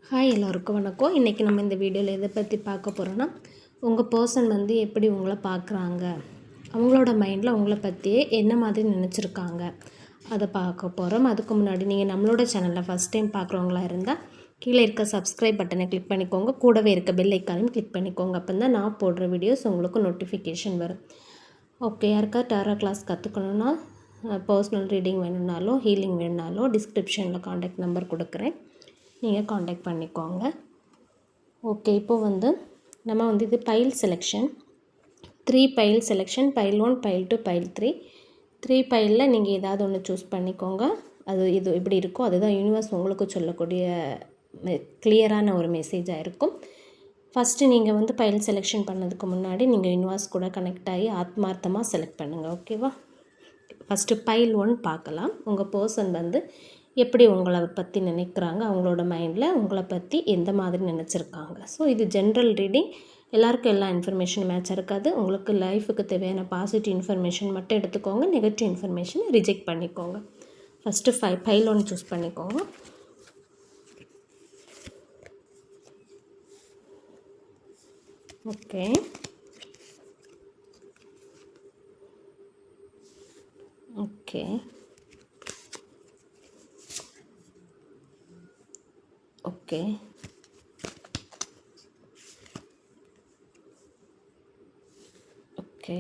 Hi எல்லோருக்கும் வணக்கம். இன்றைக்கி நம்ம இந்த வீடியோவில் எதை பற்றி பார்க்க போகிறோன்னா, உங்கள் பர்சன் வந்து எப்படி உங்களை பார்க்குறாங்க, அவங்களோட மைண்டில் உங்களை பற்றியே என்ன மாதிரி நினச்சிருக்காங்க, அதை பார்க்க போகிறோம். அதுக்கு முன்னாடி நீங்கள் நம்மளோட சேனலில் ஃபஸ்ட் டைம் பார்க்குறவங்களா இருந்தால் கீழே இருக்க சப்ஸ்கிரைப் பட்டனை கிளிக் பண்ணிக்கோங்க. கூடவே இருக்க பெல் ஐக்கானையும் கிளிக் பண்ணிக்கோங்க. அப்போ தான் நான் போடுற வீடியோஸ் உங்களுக்கு நோட்டிஃபிகேஷன் வரும். ஓகே, யாருக்கா டாரா கிளாஸ் கற்றுக்கணுன்னா, பர்சனல் ரீடிங் வேணும்னாலும் ஹீலிங் வேணும்னாலும் டிஸ்கிரிப்ஷனில் காண்டாக்ட் நம்பர் கொடுக்குறேன், நீங்கள் காண்டாக்ட் பண்ணிக்கோங்க. ஓகே, இப்போது வந்து நம்ம வந்து இது file selection 3 file selection, file 1, file 2, file 3 பைலில் நீங்கள் ஏதாவது ஒன்று சூஸ் பண்ணிக்கோங்க. இது எப்படி இருக்கோ அதுதான் யூனிவர்ஸ் உங்களுக்கு சொல்லக்கூடிய கிளியரான ஒரு மெசேஜாக இருக்கும். ஃபஸ்ட்டு நீங்கள் வந்து பைல் செலெக்ஷன் பண்ணதுக்கு முன்னாடி நீங்கள் யூனிவர்ஸ் கூட கனெக்ட் ஆகி ஆத்மார்த்தமாக செலக்ட் பண்ணுங்கள். ஓகேவா? ஃபஸ்ட்டு பைல் 1 பார்க்கலாம். உங்கள் பர்சன் வந்து எப்படி உங்களை பற்றி நினைக்கிறாங்க, அவங்களோட மைண்டில் உங்களை பற்றி எந்த மாதிரி நினச்சிருக்காங்க. ஸோ இது ஜென்ரல் ரீடிங், எல்லாருக்கும் எல்லா இன்ஃபர்மேஷன் மேட்ச் இருக்காது. உங்களுக்கு லைஃபுக்கு தேவையான பாசிட்டிவ் இன்ஃபர்மேஷன் மட்டும் எடுத்துக்கோங்க, நெகட்டிவ் இன்ஃபர்மேஷனை ரிஜெக்ட் பண்ணிக்கோங்க. ஃபஸ்ட்டு பைல் 1 சூஸ் பண்ணிக்கோங்க. Okay, okay, okay, okay,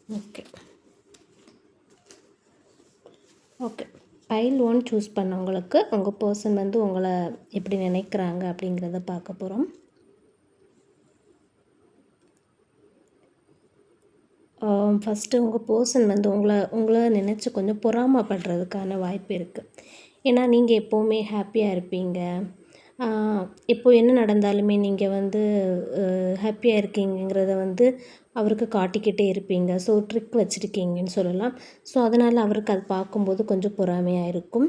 okay, okay. File 1 choose பண்ணவங்களுக்கு உங்கள் பர்சன் வந்து உங்களை எப்படி நினைக்கிறாங்க அப்படிங்கிறத பார்க்க போகிறோம். ஃபஸ்ட்டு உங்கள் பர்சன் வந்து உங்களை நினச்சி கொஞ்சம் பொறாமைப்படுறதுக்கான வாய்ப்பு இருக்குது. ஏன்னா நீங்கள் எப்போவுமே ஹாப்பியாக இருப்பீங்க. இப்போ என்ன நடந்தாலுமே நீங்கள் வந்து ஹாப்பியாக இருக்கீங்கிறத வந்து அவருக்கு காட்டிக்கிட்டே இருப்பீங்க. ஸோ ட்ரிக் வச்சுருக்கீங்கன்னு சொல்லலாம். ஸோ அதனால் அவருக்கு அது பார்க்கும்போது கொஞ்சம் பொறாமையாக இருக்கும்.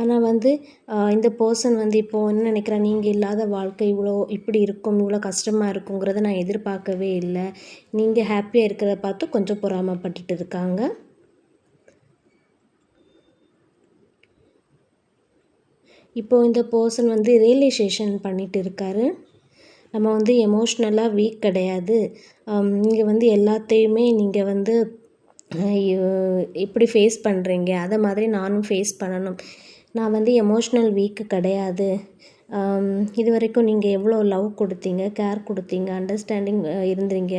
ஆனால் வந்து இந்த பர்சன் வந்து இப்போது என்ன நினைக்கிறேன், நீங்கள் இல்லாத வாழ்க்கை இப்படி இருக்கும், இவ்வளோ கஷ்டமாக இருக்குங்கிறத நான் எதிர்பார்க்கவே இல்லை, நீங்கள் ஹாப்பியாக இருக்கிறத பார்த்து கொஞ்சம் பொறாமைப்பட்டுட்டு இருக்காங்க. இப்போது இந்த பர்சன் வந்து ரியலைசேஷன் பண்ணிகிட்டு இருக்காரு. நம்ம வந்து எமோஷ்னலாக வீக் கிடையாது, நீங்கள் வந்து எல்லாத்தையுமே நீங்கள் வந்து எப்படி ஃபேஸ் பண்ணுறீங்க அதை மாதிரி நானும் ஃபேஸ் பண்ணணும். நான் வந்து எமோஷ்னல் வீக்கு கிடையாது. இது வரைக்கும் நீங்கள் எவ்வளோ லவ் கொடுத்தீங்க, கேர் கொடுத்தீங்க, அண்டர்ஸ்டாண்டிங் இருந்தீங்க.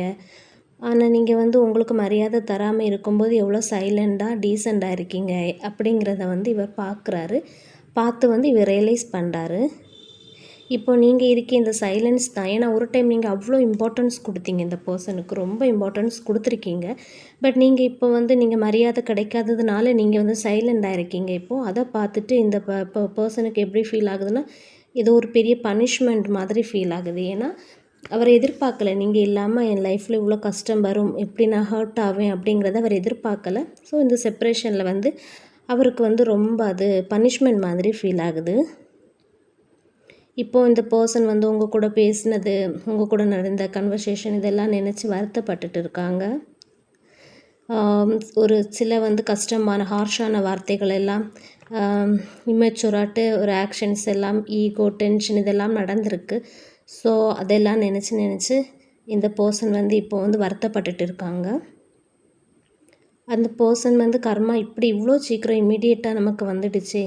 ஆனால் நீங்கள் வந்து உங்களுக்கு மரியாதை தராமல் இருக்கும்போது எவ்வளோ சைலண்டாக டீசெண்டாக இருக்கீங்க அப்படிங்கிறத வந்து இவர் பார்த்து வந்து இவர் ரியலைஸ் பண்ணுறாரு. இப்போ நீங்கள் இருக்க இந்த சைலன்ஸ் தான். ஏன்னா ஒரு டைம் நீங்கள் அவ்வளோ இம்பார்ட்டன்ஸ் கொடுத்தீங்க, இந்த பர்சனுக்கு ரொம்ப இம்பார்ட்டன்ஸ் கொடுத்துருக்கீங்க. பட் நீங்கள் இப்போ வந்து நீங்கள் மரியாதை கிடைக்காததுனால நீங்கள் வந்து சைலண்டாக இருக்கீங்க. இப்போது அதை பார்த்துட்டு இந்த பர்சனுக்கு எப்படி ஃபீல் ஆகுதுன்னா, ஏதோ ஒரு பெரிய பனிஷ்மெண்ட் மாதிரி ஃபீல் ஆகுது. ஏன்னா அவர் எதிர்பார்க்கல, நீங்கள் இல்லாமல் என் லைஃப்பில் இவ்வளோ கஷ்டம் வரும், எப்படி நான் ஹர்ட் ஆவேன் அப்படிங்கிறத அவர் எதிர்பார்க்கல. ஸோ இந்த செப்ரேஷனில் வந்து அவருக்கு வந்து ரொம்ப அது பனிஷ்மெண்ட் மாதிரி ஃபீல் ஆகுது. இப்போது இந்த பர்சன் வந்து உங்கள் கூட பேசினது, உங்கள் கூட நடந்த கன்வர்சேஷன் இதெல்லாம் நினச்சி வருத்தப்பட்டுட்டு இருக்காங்க. ஒரு சில வந்து கஷ்டமான ஹார்ஷான வார்த்தைகள் எல்லாம், இம்மெச்சூராட்டு ஒரு ஆக்ஷன்ஸ் எல்லாம், ஈகோ, டென்ஷன் இதெல்லாம் நடந்திருக்கு. ஸோ அதெல்லாம் நினச்சி இந்த பர்சன் வந்து இப்போது வந்து வருத்தப்பட்டுட்டு இருக்காங்க. அந்த பர்சன் வந்து கர்மா இப்படி இவ்வளோ சீக்கிரம் இம்மீடியட்டாக நமக்கு வந்துடுச்சு,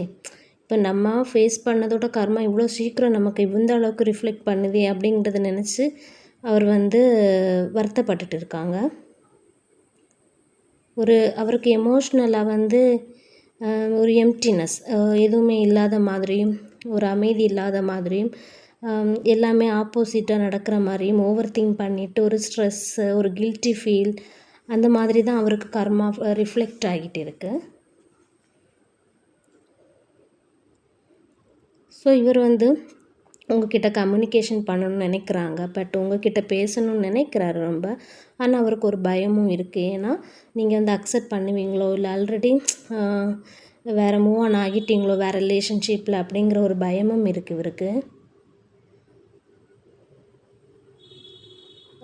இப்போ நம்ம ஃபேஸ் பண்ணதோட கர்மா இவ்வளோ சீக்கிரம் நமக்கு இந்த அளவுக்கு ரிஃப்ளெக்ட் பண்ணுதே அப்படிங்கிறத நினச்சி அவர் வந்து வருத்தப்பட்டுட்டு இருக்காங்க. அவருக்கு எமோஷ்னலாக வந்து ஒரு எம்ப்டினஸ், எதுவுமே இல்லாத மாதிரியும், ஒரு அமைதி இல்லாத மாதிரியும், எல்லாமே ஆப்போசிட்டாக நடக்கிற மாதிரியும், ஓவர் திங்க் பண்ணிவிட்டு ஒரு ஸ்ட்ரெஸ்ஸு, ஒரு கில்ட்டி ஃபீல், அந்த மாதிரி தான் அவருக்கு கர்மா ரிஃப்ளெக்ட் ஆகிட்டு இருக்குது. ஸோ இவர் வந்து உங்ககிட்ட கம்யூனிகேஷன் பண்ணணும்னு நினைக்கிறாங்க, பட் உங்ககிட்ட பேசணும்னு நினைக்கிறாரு ரொம்ப. ஆனால் அவருக்கு ஒரு பயமும் இருக்குது. ஏன்னா நீங்கள் வந்து அக்செப்ட் பண்ணுவீங்களோ, இல்லை ஆல்ரெடி வேறு மூவ் ஆன் ஆகிட்டீங்களோ வேறு ரிலேஷன்ஷிப்பில் அப்படிங்கிற ஒரு பயமும் இருக்குது இவருக்கு.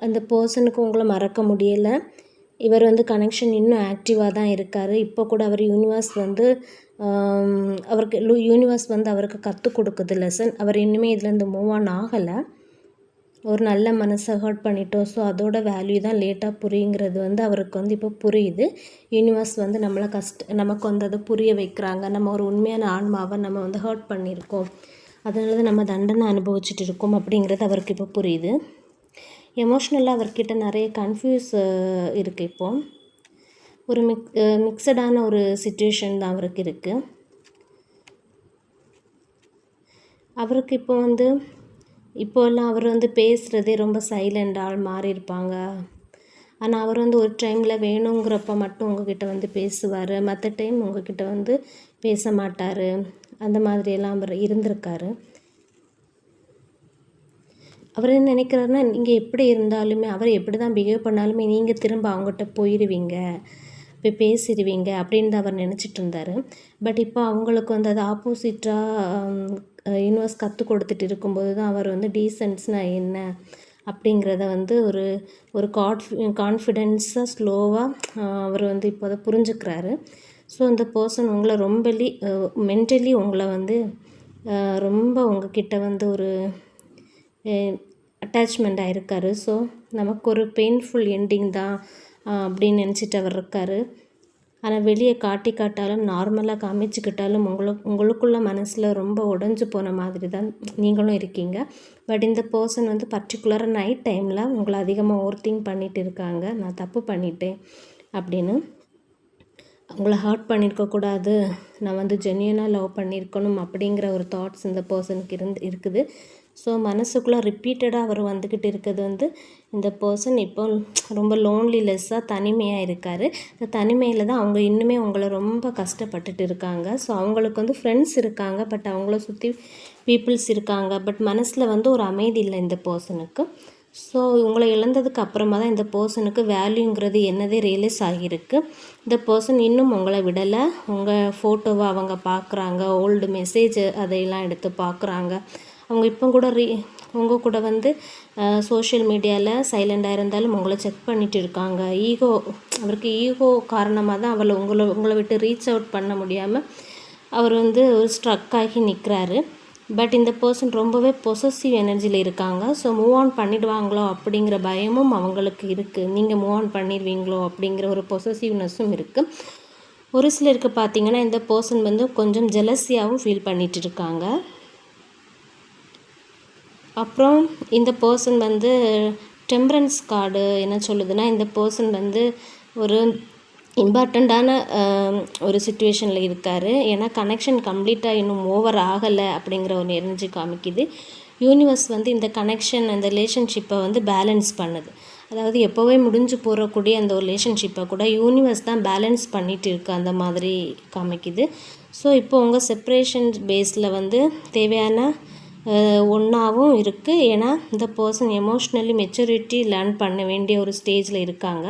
அந்த பர்சனுக்கு உங்களை மறக்க முடியலை. இவர் வந்து கனெக்ஷன் இன்னும் ஆக்டிவாக தான் இருக்கார். இப்போ கூட அவர் யூனிவர்ஸ் வந்து யூனிவர்ஸ் வந்து அவருக்கு கற்றுக் கொடுக்குது லெசன். அவர் இன்னுமே இதுலேருந்து மூவ் ஆன் ஆகலை. ஒரு நல்ல மனசை ஹர்ட் பண்ணிட்டோம். ஸோ அதோட வேல்யூ தான் லேட்டாக புரியுங்கிறது வந்து அவருக்கு வந்து இப்போ புரியுது. யூனிவர்ஸ் வந்து நம்மளை நமக்கு வந்து அதை புரிய வைக்கிறாங்க. நம்ம ஒரு உண்மையான ஆன்மாவை நம்ம வந்து ஹர்ட் பண்ணியிருக்கோம், அதனால தான் நம்ம தண்டனை அனுபவிச்சுட்டு இருக்கோம் அப்படிங்கிறது அவருக்கு இப்போ புரியுது. எமோஷ்னலாக அவர்கிட்ட நிறைய கன்ஃபியூஸ் இருக்குது. இப்போது ஒரு மிக்சடான ஒரு சிச்சுவேஷன் தான் அவருக்கு இருக்குது. அவருக்கு இப்போ வந்து இப்போல்லாம் அவர் வந்து பேசுகிறதே ரொம்ப சைலண்டாக மாறி இருப்பாங்க. ஆனால் அவர் வந்து ஒரு டைமில் வேணுங்கிறப்ப மட்டும் உங்ககிட்ட வந்து பேசுவார், மற்ற டைம் உங்ககிட்ட வந்து பேச மாட்டார். அந்த மாதிரியெல்லாம் அவர் இருந்திருக்காரு. அவர் என்ன நினைக்கிறாருன்னா, நீங்கள் எப்படி இருந்தாலுமே அவர் எப்படி தான் பிஹேவ் பண்ணாலுமே நீங்கள் திரும்ப அவங்ககிட்ட போயிடுவீங்க, போய் பேசிடுவீங்க அப்படின்னு தான் அவர் நினச்சிட்டு இருந்தார். பட் இப்போ அவங்களுக்கு வந்து அது ஆப்போசிட்டாக யூனிவர்ஸ் கற்றுக் கொடுத்துட்டு இருக்கும்போது தான் அவர் வந்து டீசென்ட்ஸ்னால் என்ன அப்படிங்கிறத வந்து ஒரு கான்ஃபிடென்ஸாக ஸ்லோவாக அவர் வந்து இப்போ அதை புரிஞ்சுக்கிறாரு. ஸோ அந்த பர்சன் உங்களை மென்டலி உங்களை வந்து ரொம்ப உங்ககிட்ட வந்து ஒரு அட்டாச்மெண்ட் ஆகிருக்காரு. ஸோ நமக்கு ஒரு பெயின்ஃபுல் எண்டிங் தான் அப்படின்னு நினச்சிட்டு அவர் இருக்கார். ஆனால் வெளியே காட்டாலும் நார்மலாக காமிச்சிக்கிட்டாலும் உங்களுக்குள்ள மனசில் ரொம்ப உடஞ்சி போன மாதிரி தான் நீங்களும் இருக்கீங்க. பட் இந்த பர்சன் வந்து பர்டிகுலராக நைட் டைமில் உங்களை அதிகமாக ஓவர் திங்க் பண்ணிகிட்டு இருக்காங்க. நான் தப்பு பண்ணிட்டேன் அப்படின்னு, உங்களை ஹர்ட் பண்ணியிருக்கக்கூடாது, நான் வந்து ஜென்யூனாக லவ் பண்ணியிருக்கணும் அப்படிங்கிற ஒரு தாட்ஸ் இந்த பர்சனுக்கு இருக்குது. ஸோ மனசுக்குள்ளே ரிப்பீட்டடாக அவர் வந்துக்கிட்டு இருக்கிறது வந்து இந்த பர்சன் இப்போ ரொம்ப லோன்லிலெஸ்ஸாக தனிமையாக இருக்கார். இந்த தனிமையில் தான் அவங்க இன்னுமே உங்களை ரொம்ப கஷ்டப்பட்டுட்டு இருக்காங்க. ஸோ அவங்களுக்கு வந்து ஃப்ரெண்ட்ஸ் இருக்காங்க, பட் அவங்கள சுற்றி பீப்புள்ஸ் இருக்காங்க, பட் மனசில் வந்து ஒரு அமைதி இல்லை இந்த பர்சனுக்கு. ஸோ உங்களை இழந்ததுக்கு அப்புறமா தான் இந்த பர்சனுக்கு வேல்யூங்கிறது என்னதே ரியலைஸ் ஆகியிருக்கு. இந்த பர்சன் இன்னும் உங்களை விடலை. உங்கள் ஃபோட்டோவை அவங்க பார்க்குறாங்க, ஓல்டு மெசேஜ் அதையெல்லாம் எடுத்து பார்க்குறாங்க. அவங்க இப்போ கூட உங்கள் கூட வந்து சோஷியல் மீடியாவில் சைலண்டாக இருந்தாலும் உங்களை செக் பண்ணிகிட்டு இருக்காங்க. அவருக்கு ஈகோ காரணமாக தான் உங்களை விட்டு ரீச் அவுட் பண்ண முடியாமல் அவர் வந்து ஒரு ஸ்ட்ரக் ஆகி நிற்கிறாரு. பட் இந்த பர்சன் ரொம்பவே பொசசிவ் எனர்ஜியில் இருக்காங்க. ஸோ மூவ் ஆன் பண்ணிடுவாங்களோ அப்படிங்கிற பயமும் அவங்களுக்கு இருக்குது. நீங்கள் மூவ் ஆன் பண்ணிடுவீங்களோ அப்படிங்கிற ஒரு பொசசிவ்னஸும் இருக்குது. ஒரு சிலருக்கு பார்த்திங்கன்னா இந்த பர்சன் வந்து கொஞ்சம் ஜெலஸியாகவும் ஃபீல் பண்ணிகிட்டு இருக்காங்க. அப்புறம் இந்த பர்சன் வந்து டெம்பரன்ஸ் கார்டு என்ன சொல்லுதுன்னா, இந்த பர்சன் வந்து ஒரு இம்பார்ட்டண்ட்டான ஒரு சிச்சுவேஷனில் இருக்கார். ஏன்னா கனெக்ஷன் கம்ப்ளீட்டாக இன்னும் ஓவர் ஆகலை அப்படிங்கிற ஒரு எனர்ஜி காமிக்குது. யூனிவர்ஸ் வந்து இந்த கனெக்ஷன் அந்த ரிலேஷன்ஷிப்பை வந்து பேலன்ஸ் பண்ணுது. அதாவது எப்போவே முடிஞ்சு போகக்கூடிய அந்த ஒரு ரிலேஷன்ஷிப்பை கூட யூனிவர்ஸ் தான் பேலன்ஸ் பண்ணிகிட்டு இருக்கு, அந்த மாதிரி காமிக்குது. ஸோ இப்போ உங்கள் செப்ரேஷன் பேஸில் வந்து தேவையான ஒன்றாவும் இருக்குது. ஏன்னா இந்த பர்சன் எமோஷ்னலி மெச்சூரிட்டி லேர்ன் பண்ண வேண்டிய ஒரு ஸ்டேஜில் இருக்காங்க.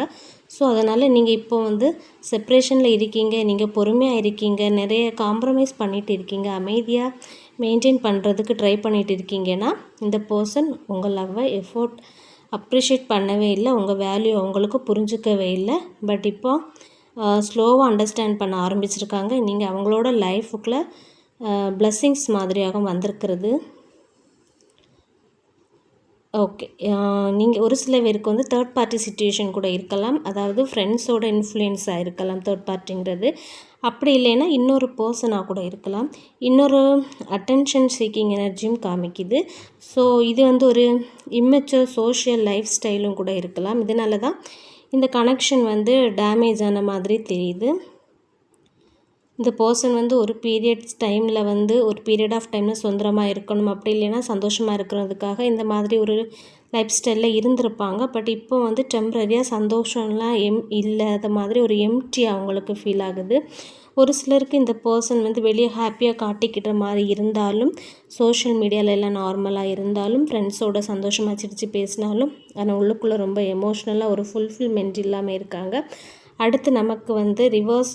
ஸோ அதனால் நீங்கள் இப்போ வந்து செப்ரேஷனில் இருக்கீங்க, நீங்கள் பொறுமையாக இருக்கீங்க, நிறைய காம்ப்ரமைஸ் பண்ணிகிட்டு இருக்கீங்க, அமைதியாக மெயின்டைன் பண்ணுறதுக்கு ட்ரை பண்ணிகிட்டு இருக்கீங்கன்னா இந்த பர்சன் உங்கள் லவ்வை எஃபோர்ட் அப்ரிஷியேட் பண்ணவே இல்லை, உங்கள் வேல்யூ அவங்களுக்கு புரிஞ்சிக்கவே இல்லை. பட் இப்போ ஸ்லோவாக அண்டர்ஸ்டாண்ட் பண்ண ஆரம்பிச்சிருக்காங்க. நீங்கள் அவங்களோட லைஃபுக்குள்ளே பிளெஸ்ஸிங்ஸ் மாதிரியாக வந்திருக்கிறது. ஓகே, நீங்கள் ஒரு சில பேருக்கு வந்து தேர்ட் பார்ட்டி சிச்சுவேஷன் கூட இருக்கலாம். அதாவது ஃப்ரெண்ட்ஸோட இன்ஃப்ளூயன்ஸாக இருக்கலாம் தேர்ட் பார்ட்டிங்கிறது. அப்படி இல்லைன்னா இன்னொரு பர்சனாக கூட இருக்கலாம். இன்னொரு அட்டென்ஷன் சீக்கிங் எனர்ஜியும் காமிக்குது. ஸோ இது வந்து ஒரு இம்மெச்சூர் சோஷியல் லைஃப் ஸ்டைலும் கூட இருக்கலாம். இதனால தான் இந்த கனெக்ஷன் வந்து டேமேஜ் ஆன மாதிரி தெரியுது. இந்த பர்சன் வந்து ஒரு பீரியட் ஆஃப் டைமில் சுதந்திரமாக இருக்கணும், அப்படி இல்லைன்னா சந்தோஷமாக இருக்கிறதுக்காக இந்த மாதிரி ஒரு லைஃப் ஸ்டைலில் இருந்திருப்பாங்க. பட் இப்போ வந்து டெம்ப்ரரியாக சந்தோஷம்லாம் இல்லாத மாதிரி ஒரு எம்டி அவங்களுக்கு ஃபீல் ஆகுது. ஒரு சிலருக்கு இந்த பர்சன் வந்து வெளியே ஹாப்பியாக காட்டிக்கிட்ட மாதிரி இருந்தாலும், சோஷியல் மீடியாவில் எல்லாம் நார்மலாக இருந்தாலும், ஃப்ரெண்ட்ஸோட சந்தோஷமாக சிரித்து பேசினாலும், ஆனால் உள்ளுக்குள்ளே ரொம்ப எமோஷ்னலாக ஒரு ஃபுல்ஃபில்மெண்ட் இல்லாமல் இருக்காங்க. அடுத்து நமக்கு வந்து ரிவர்ஸ்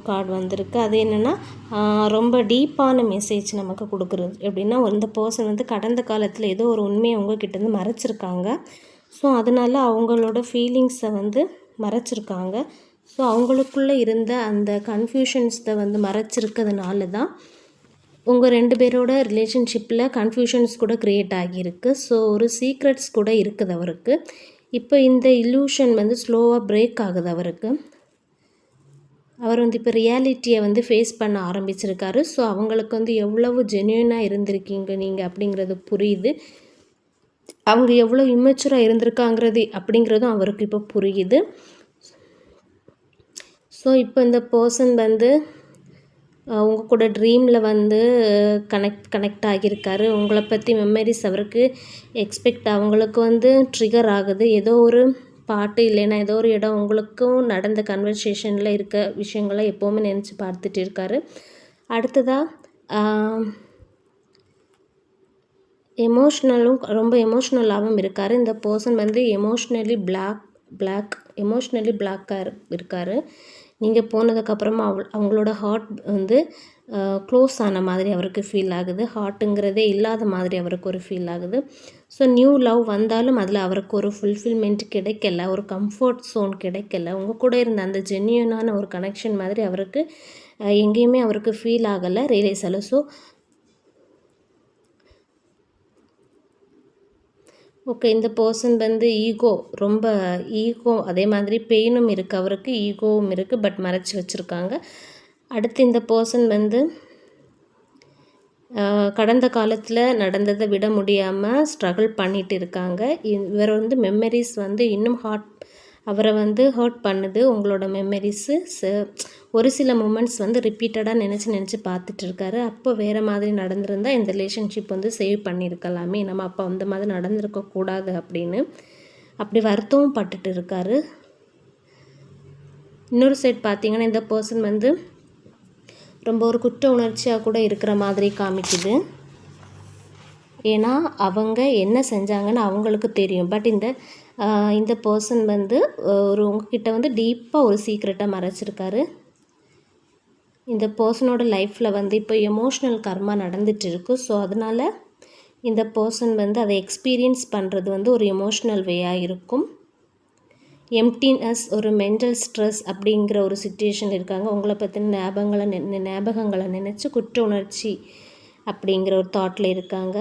கார்டு வந்திருக்கு. அது என்னென்னா ரொம்ப டீப்பான மெசேஜ் நமக்கு கொடுக்குறது. எப்படின்னா இந்த பர்சன் வந்து கடந்த காலத்தில் ஏதோ ஒரு உண்மையை உங்ககிட்டேருந்து மறைச்சிருக்காங்க. ஸோ அதனால் அவங்களோட ஃபீலிங்ஸை வந்து மறைச்சிருக்காங்க. ஸோ அவங்களுக்குள்ளே இருந்த அந்த கன்ஃப்யூஷன்ஸை வந்து மறைச்சிருக்கிறதுனால தான் உங்கள் 2 பேரோட ரிலேஷன்ஷிப்பில் கன்ஃப்யூஷன்ஸ் கூட க்ரியேட் ஆகியிருக்கு. ஸோ ஒரு சீக்ரெட்ஸ் கூட இருக்குது அவருக்கு. இப்போ இந்த இல்யூஷன் வந்து ஸ்லோவாக பிரேக் ஆகுது அவருக்கு. அவர் வந்து இப்போ ரியாலிட்டியை வந்து ஃபேஸ் பண்ண ஆரம்பிச்சிருக்காரு. ஸோ அவங்களுக்கு வந்து எவ்வளவு ஜென்யூனாக இருந்திருக்கீங்க நீங்கள் அப்படிங்கிறது புரியுது. அவங்க எவ்வளோ இம்மெச்சூராக இருந்திருக்காங்கிறது அப்படிங்கிறதும் அவருக்கு இப்போ புரியுது. ஸோ இப்போ இந்த பர்சன் வந்து உங்கள் கூட ட்ரீமில் வந்து கனெக்ட் ஆகியிருக்காரு. உங்களை பற்றி மெமரிஸ் அவருக்கு அவங்களுக்கு வந்து ட்ரிகர் ஆகுது. ஏதோ ஒரு பாட்டு இல்லைன்னா ஏதோ ஒரு இடம் உங்களுக்கும் நடந்த கன்வர்சேஷனில் இருக்க விஷயங்களை எப்போவுமே நினச்சி பார்த்துட்டு இருக்காரு. அடுத்ததாக ரொம்ப எமோஷ்னலாகவும் இருக்கார். இந்த பர்சன் வந்து எமோஷ்னலி பிளாக்காக இருக்கார். நீங்கள் போனதுக்கப்புறமா அவங்களோட ஹார்ட் வந்து க்ளோஸ் ஆன மாதிரி அவருக்கு ஃபீல் ஆகுது. ஹார்ட்டுங்கிறதே இல்லாத மாதிரி அவருக்கு ஒரு ஃபீல் ஆகுது. ஸோ நியூ லவ் வந்தாலும் அதில் அவருக்கு ஒரு ஃபுல்ஃபில்மெண்ட் கிடைக்கல, ஒரு கம்ஃபர்ட் ஸோன் கிடைக்கல. உங்கள் கூட இருந்த அந்த ஜென்யூனான ஒரு கனெக்ஷன் மாதிரி அவருக்கு எங்கேயுமே அவருக்கு ஃபீல் ஆகலை, ரியலைஸ் ஆகலை. ஸோ ஓகே, இந்த பர்சன் வந்து ஈகோ அதே மாதிரி பெயினும் இருக்குது அவருக்கு, ஈகோவும் இருக்குது, பட் மறைச்சி வச்சுருக்காங்க. அடுத்து இந்த பர்சன் வந்து கடந்த காலத்தில் நடந்ததை விட முடியாமல் ஸ்ட்ரகிள் பண்ணிகிட்டு இருக்காங்க. இவர் வந்து மெமரிஸ் வந்து இன்னும் அவரை வந்து ஹர்ட் பண்ணுது. உங்களோட மெமரிஸு ஒரு சில மூமெண்ட்ஸ் வந்து ரிப்பீட்டடாக நினச்சி பார்த்துட்டு இருக்காரு. அப்போ வேறு மாதிரி நடந்திருந்தால் இந்த ரிலேஷன்ஷிப் வந்து சேவ் பண்ணியிருக்கலாமே, நம்ம அப்போ அந்த மாதிரி நடந்திருக்கக்கூடாது அப்படின்னு அப்படி வருத்தமும் பட்டுட்டு இருக்காரு. இன்னொரு சைட் பார்த்திங்கன்னா இந்த பர்சன் வந்து ரொம்ப ஒரு குற்ற உணர்ச்சியாக கூட இருக்கிற மாதிரி காமிக்குது. ஏன்னா அவங்க என்ன செஞ்சாங்கன்னு அவங்களுக்கு தெரியும். பட் இந்த பர்சன் வந்து உங்ககிட்ட வந்து டீப்பாக ஒரு சீக்ரெட்டாக மறைச்சிருக்காரு. இந்த பர்சனோட லைஃப்பில் வந்து இப்போ எமோஷ்னல் கர்மா நடந்துட்டு இருக்கு. ஸோ அதனால் இந்த பர்சன் வந்து அதை எக்ஸ்பீரியன்ஸ் பண்ணுறது வந்து ஒரு எமோஷ்னல் வேயாக இருக்கும். எம்டினஸ், ஒரு மென்டல் ஸ்ட்ரெஸ் அப்படிங்கிற ஒரு சிச்சுவேஷன் இருக்காங்க. உங்களை பற்றின ஞாபகங்களை நினச்சி குற்ற உணர்ச்சி அப்படிங்கிற ஒரு தாட்டில் இருக்காங்க.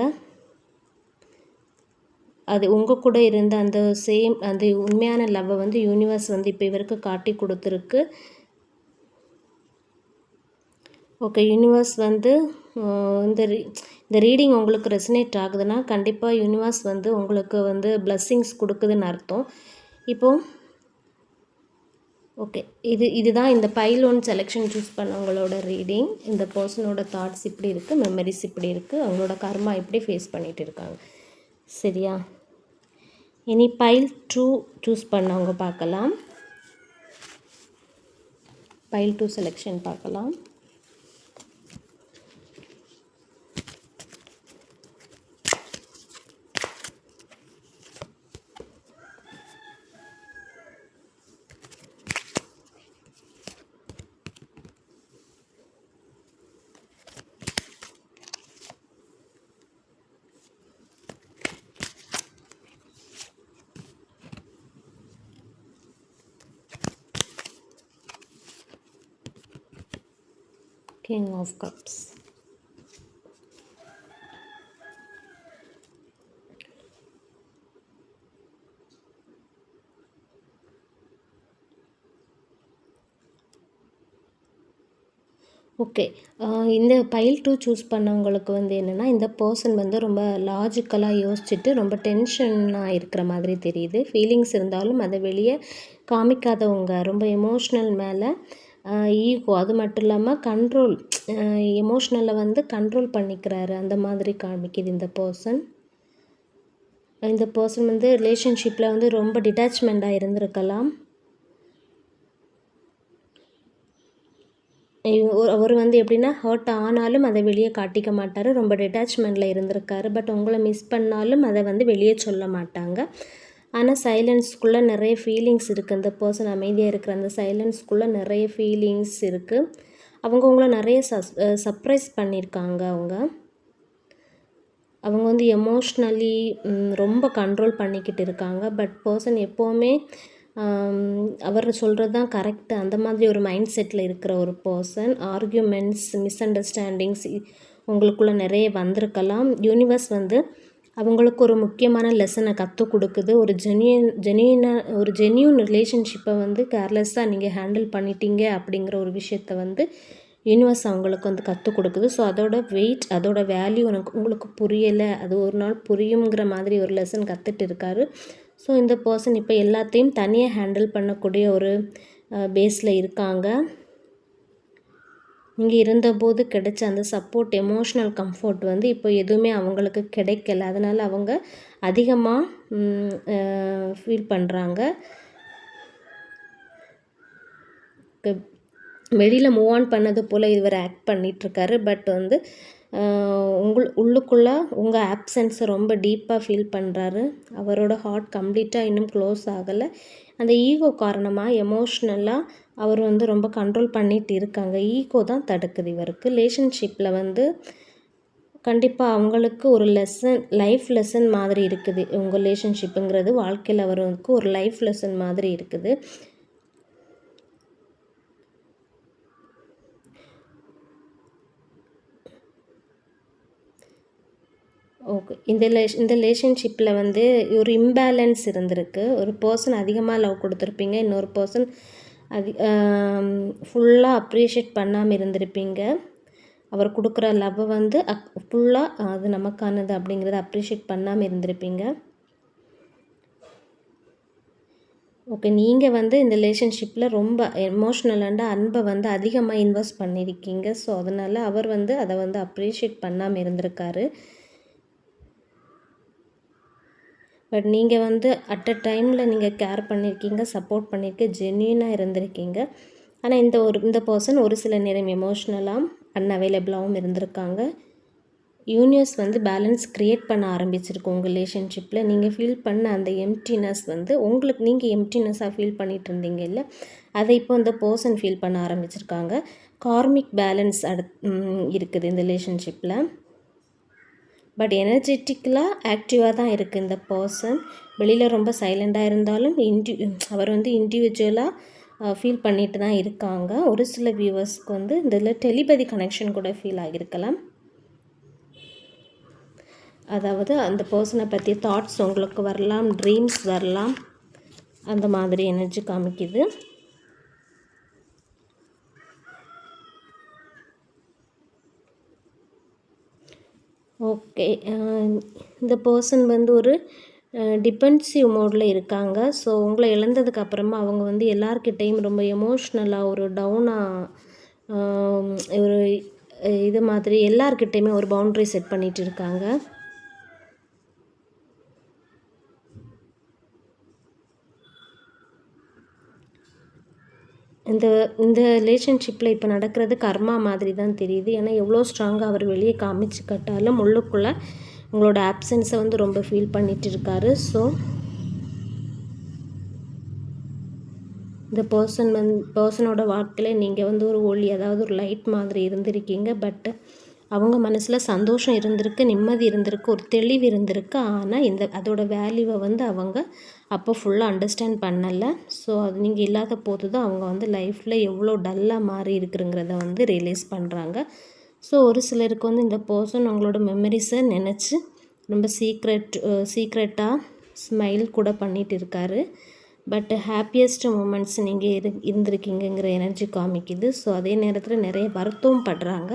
அது உங்கள் கூட இருந்த அந்த உண்மையான லவ்வை வந்து யூனிவர்ஸ் வந்து இப்போ இவருக்கு காட்டி கொடுத்துருக்கு. ஓகே, யூனிவர்ஸ் வந்து இந்த ரீடிங் உங்களுக்கு ரெசனேட் ஆகுதுன்னா கண்டிப்பாக யூனிவர்ஸ் வந்து உங்களுக்கு வந்து பிளஸ்ஸிங்ஸ் கொடுக்குதுன்னு அர்த்தம். இப்போது ஓகே, இதுதான் இந்த பைல் 1 செலெக்ஷன் சூஸ் பண்ணவங்களோட ரீடிங். இந்த பர்சனோட தாட்ஸ் இப்படி இருக்குது, மெமரிஸ் இப்படி இருக்குது, அவங்களோட கர்மா இப்படி ஃபேஸ் பண்ணிகிட்டு இருக்காங்க. சரியா? இனி பைல் 2 சூஸ் பண்ணவங்க பார்க்கலாம். பைல் 2 செலெக்ஷன் பார்க்கலாம். King of Cups. ஓகே, இந்த பைல் 2 சூஸ் பண்ணவங்களுக்கு வந்து என்னென்னா, இந்த பர்சன் வந்து ரொம்ப லாஜிக்கலாக யோசிச்சுட்டு ரொம்ப டென்ஷனாக இருக்கிற மாதிரி தெரியுது. ஃபீலிங்ஸ் இருந்தாலும் அதை வெளியே காமிக்காதவங்க, ரொம்ப எமோஷ்னல் மேலே ஈகோ, அது மட்டும் இல்லாமல் கண்ட்ரோல், எமோஷ்னலை வந்து கண்ட்ரோல் பண்ணிக்கிறாரு, அந்த மாதிரி காமிக்குது இந்த பர்சன். இந்த பர்சன் வந்து ரிலேஷன்ஷிப்பில் வந்து ரொம்ப டிட்டாச்மெண்ட்டாக இருந்திருக்கலாம். அவர் வந்து எப்படின்னா ஹர்ட் ஆனாலும் அதை வெளியே காட்டிக்க மாட்டார், ரொம்ப டிட்டாச்மெண்ட்டில் இருந்திருக்காரு. பட் உங்களை மிஸ் பண்ணாலும் அதை வந்து வெளியே சொல்ல மாட்டாங்க. ஆனால் சைலன்ஸ்குள்ளே நிறைய ஃபீலிங்ஸ் இருக்குது. இந்த பர்சன் அமைதியாக இருக்கிற அந்த சைலன்ஸ்குள்ளே நிறைய ஃபீலிங்ஸ் இருக்குது. அவங்க உங்களை நிறைய சர்ப்ரைஸ் பண்ணியிருக்காங்க. அவங்க அவங்க வந்து எமோஷ்னலி ரொம்ப கண்ட்ரோல் பண்ணிக்கிட்டு இருக்காங்க. பட் பர்சன் எப்போவுமே அவர் சொல்கிறது தான் கரெக்டு அந்த மாதிரி ஒரு மைண்ட் செட்டில் இருக்கிற ஒரு பர்சன். ஆர்கியூமெண்ட்ஸ், மிஸ் அண்டர்ஸ்டாண்டிங்ஸ் உங்களுக்குள்ளே நிறைய வந்திருக்கலாம். யூனிவர்ஸ் வந்து அவங்களுக்கு ஒரு முக்கியமான லெசனை கற்றுக் கொடுக்குது. ஒரு ஜென்யூன் ரிலேஷன்ஷிப்பை வந்து கேர்லெஸ்ஸாக நீங்கள் ஹேண்டில் பண்ணிட்டீங்க அப்படிங்கிற ஒரு விஷயத்த வந்து யூனிவர்ஸ் அவங்களுக்கு வந்து கற்றுக் கொடுக்குது. ஸோ அதோட வெயிட், அதோட வேல்யூ உங்களுக்கு புரியலை, அது ஒரு நாள் புரியுங்கிற மாதிரி ஒரு லெசன் கற்றுட்டு இருக்காரு. ஸோ இந்த பர்சன் இப்போ எல்லாத்தையும் தனியாக ஹேண்டில் பண்ணக்கூடிய ஒரு பேஸில் இருக்காங்க. இங்கே இருந்தபோது கிடைச்ச அந்த சப்போர்ட், எமோஷ்னல் கம்ஃபர்ட் வந்து இப்போ எதுவுமே அவங்களுக்கு கிடைக்கல. அதனால் அவங்க அதிகமாக ஃபீல் பண்ணுறாங்க. வெளியில் மூவ் ஆன் பண்ணது போல் இவர் ஆக்ட் பண்ணிகிட்ருக்காரு. பட் வந்து உள்ளுக்குள்ளே உங்கள் ஆப்சன்ஸை ரொம்ப டீப்பாக ஃபீல் பண்ணுறாரு. அவரோட ஹார்ட் கம்ப்ளீட்டாக இன்னும் க்ளோஸ் ஆகலை. அந்த ஈகோ காரணமாக எமோஷ்னலாக அவர் வந்து ரொம்ப கண்ட்ரோல் பண்ணிகிட்டு இருக்காங்க. ஈகோ தான் தடுக்குது இவருக்கு. ரிலேஷன்ஷிப்பில் வந்து கண்டிப்பாக அவங்களுக்கு ஒரு லைஃப் லெசன் மாதிரி இருக்குது. உங்கள் ரிலேஷன்ஷிப்புங்கிறது வாழ்க்கையில் அவருக்கு ஒரு லைஃப் லெசன் மாதிரி இருக்குது. ஓகே. இந்த ரிலேஷன்ஷிப்பில் வந்து ஒரு இம்பேலன்ஸ் இருந்திருக்கு. ஒரு பர்சன் அதிகமாக லவ் கொடுத்துருப்பீங்க, இன்னொரு பர்சன் ஃபுல்லாக அப்ரிஷியேட் பண்ணாமல் இருந்திருப்பீங்க. அவர் கொடுக்குற லவ்வை வந்து ஃபுல்லாக அது நமக்கானது அப்படிங்கிறத அப்ரிஷியேட் பண்ணாமல் இருந்திருப்பீங்க. ஓகே. நீங்கள் வந்து இந்த ரிலேஷன்ஷிப்பில் ரொம்ப எமோஷ்னலான அன்பை வந்து அதிகமாக இன்வெஸ்ட் பண்ணியிருக்கீங்க. ஸோ அதனால் அவர் வந்து அதை வந்து அப்ரிஷியேட் பண்ணாமல் இருந்திருக்காரு. பட் நீங்கள் வந்து அட் அ டைமில் நீங்கள் கேர் பண்ணியிருக்கீங்க, சப்போர்ட் பண்ணியிருக்கீங்க, ஜென்யூனாக இருந்திருக்கீங்க. ஆனால் இந்த பர்சன் ஒரு சில நேரம் எமோஷ்னலாக அன்அவைலபிளாகவும் இருந்திருக்காங்க. யூனிவர்ஸ் வந்து பேலன்ஸ் க்ரியேட் பண்ண ஆரம்பிச்சிருக்கு உங்கள் ரிலேஷன்ஷிப்பில். நீங்கள் ஃபீல் பண்ண அந்த எம்ப்டினஸ் வந்து உங்களுக்கு நீங்கள் எம்ப்டினஸாக ஃபீல் பண்ணிகிட்டு இருந்தீங்க இல்லை, அதை இப்போ இந்த பர்சன் ஃபீல் பண்ண ஆரம்பிச்சிருக்காங்க. கார்மிக் பேலன்ஸ் இருக்குது இந்த ரிலேஷன்ஷிப்பில். பட் எனர்ஜெட்டிக்கலாக ஆக்டிவாக தான் இருக்குது இந்த பர்சன். வெளியில் ரொம்ப சைலண்டாக இருந்தாலும் அவர் வந்து இண்டிவிஜுவலாக ஃபீல் பண்ணிட்டு தான் இருக்காங்க. ஒரு சில வியூவர்ஸ்க்கு வந்து இதில் டெலிபதி கனெக்ஷன் கூட ஃபீல் ஆகியிருக்கலாம். அதாவது அந்த பர்சனை பற்றி தாட்ஸ் உங்களுக்கு வரலாம், ட்ரீம்ஸ் வரலாம், அந்த மாதிரி எனர்ஜி காமிக்குது. ஓகே. இந்த பர்சன் வந்து ஒரு டிஃபென்சிவ் மோடில் இருக்காங்க. ஸோ உங்களை இழந்ததுக்கு அப்புறமா அவங்க வந்து எல்லார்கிட்டையும் ரொம்ப எமோஷ்னலாக ஒரு டவுனாக ஒரு இது மாதிரி எல்லார்கிட்டையுமே ஒரு பவுண்ட்ரி செட் பண்ணிகிட்டு இருக்காங்க. இந்த ரிலேஷன்ஷிப்பில் இப்போ நடக்கிறது கர்மா மாதிரி தான் தெரியுது. ஏன்னா எவ்வளோ ஸ்ட்ராங்காக அவர் வெளியே காமிச்சு கட்டாலும் உள்ளுக்குள்ளே உங்களோட ஆப்சன்ஸை வந்து ரொம்ப ஃபீல் பண்ணிகிட்டு இருக்காரு. ஸோ இந்த பர்சனோட வாழ்க்கையில் நீங்கள் வந்து ஒரு ஒளி, அதாவது ஒரு லைட் மாதிரி இருந்திருக்கீங்க. பட் அவங்க மனசில் சந்தோஷம் இருந்திருக்கு, நிம்மதி இருந்திருக்கு, ஒரு தெளிவு இருந்திருக்கு. ஆனால் அதோட வேல்யூவை வந்து அவங்க அப்போ ஃபுல்லாக அண்டர்ஸ்டாண்ட் பண்ணலை. ஸோ அது நீங்கள் இல்லாத போது தான் அவங்க வந்து லைஃப்பில் எவ்வளோ டல்லாக மாறி இருக்குங்கிறத வந்து ரியலைஸ் பண்ணுறாங்க. ஸோ ஒரு சிலருக்கு வந்து இந்த பர்சன் உங்களோட மெமரிஸை நினச்சி ரொம்ப சீக்ரெட்டாக ஸ்மைல் கூட பண்ணிகிட்டு இருக்காரு. பட் ஹாப்பியஸ்ட் மூமெண்ட்ஸ் நீங்கள் இருந்திருக்கீங்கிற எனர்ஜி காமிக்குது. ஸோ அதே நேரத்தில் நிறைய வருத்தமும் படுறாங்க.